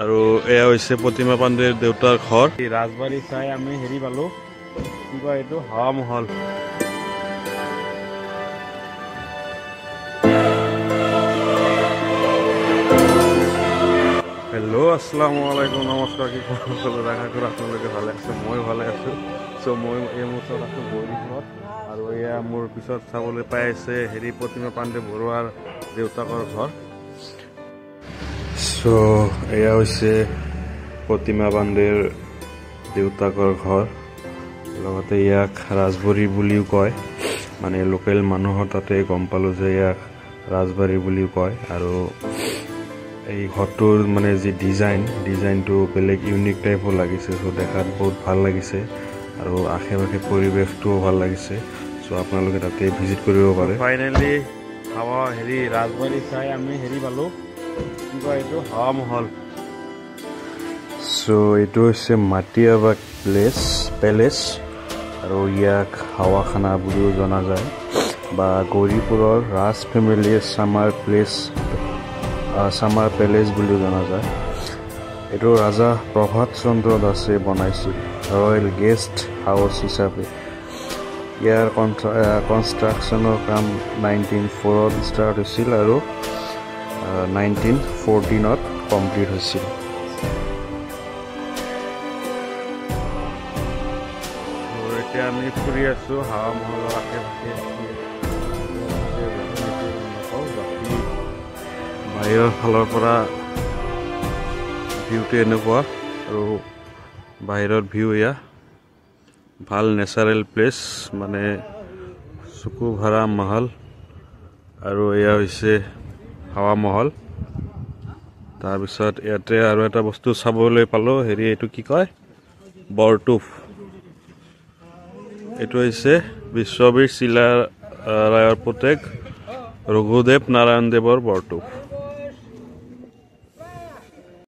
আৰু এয়া হৈছে প্ৰতিমা পাণ্ডেৰ দেউতাৰ ঘৰ। ৰাজবাৰী চাই আমি হেৰি পালো, কি কয় এইটো, হাৱা মহল। হেল্ল', আসসালামু আলাইকুম, নমস্কাৰ। কি খবৰ? আশা কৰোঁ আপোনালোকে ভালে আছে, মই ভালে আছোঁ। চ' মই এই মুহূৰ্তত আছোঁ বৰদিঘৰত, আৰু এয়া মোৰ পিছত চাবলৈ পাই আছে হেৰি প্ৰতিমা পাণ্ডে বৰুৱাৰ দেউতাকৰ ঘৰ। চ' এয়া হৈছে প্ৰতিমা পাণ্ডেৰ দেউতাকৰ ঘৰ, লগতে ইয়াক ৰাজবাৰী বুলিও কয়। মানে লোকেল মানুহৰ তাতে গম পালোঁ যে ইয়াক ৰাজবাৰী বুলিও কয়। আৰু এই ঘৰটোৰ মানে যি ডিজাইনটো বেলেগ ইউনিক টাইপৰ লাগিছে। চ' দেখাত বহুত ভাল লাগিছে, আৰু আশে পাশে পৰিৱেশটোও ভাল লাগিছে। চ' আপোনালোকে তাতে ভিজিট কৰিব পাৰে। ফাইনেলি ৰাজবাৰী চাই আমি হেৰি পালোঁ, কি কয় এইটো, হাৱা মহল। চ' এইটো হৈছে মাটিয়াবাগ পেলেচ, আৰু ইয়াক হাৱাখানা বুলিও জনা যায়, বা গৌৰীপুৰৰ ৰাজ ফেমিলিৰ ছামাৰ পেলেচ বুলিও জনা যায়। এইটো ৰাজা প্ৰভাত চন্দ্ৰ দাসে বনাইছিল ৰয়েল গেষ্ট হাউচ হিচাপে। ইয়াৰ কনষ্ট্ৰাকশ্যনৰ কাম 1904 ষ্টাৰ্ট হৈছিল আৰু 1914 কমপ্লিট হৈছিল। এতিয়া আমি ফুৰি আছোঁ হাৱা মহলৰ আশে পাশে। বাহিৰৰ ফালৰ পৰা ভিউটো এনেকুৱা, আৰু বাহিৰৰ ভিউ এয়া ভাল নেচাৰেল প্লেচ, মানে চকু ভৰা মহল। আৰু এয়া হৈছে হাৱা মহল। তাৰপিছত ইয়াতে আৰু এটা বস্তু চাবলৈ পালোঁ, এইটো কি কয়, বৰটোপ। এইটো হৈছে বিশ্ববীৰ চিলাৰায়ৰ পুতেক ৰঘুদেৱ নাৰায়ণ দেৱৰ বৰটোপ।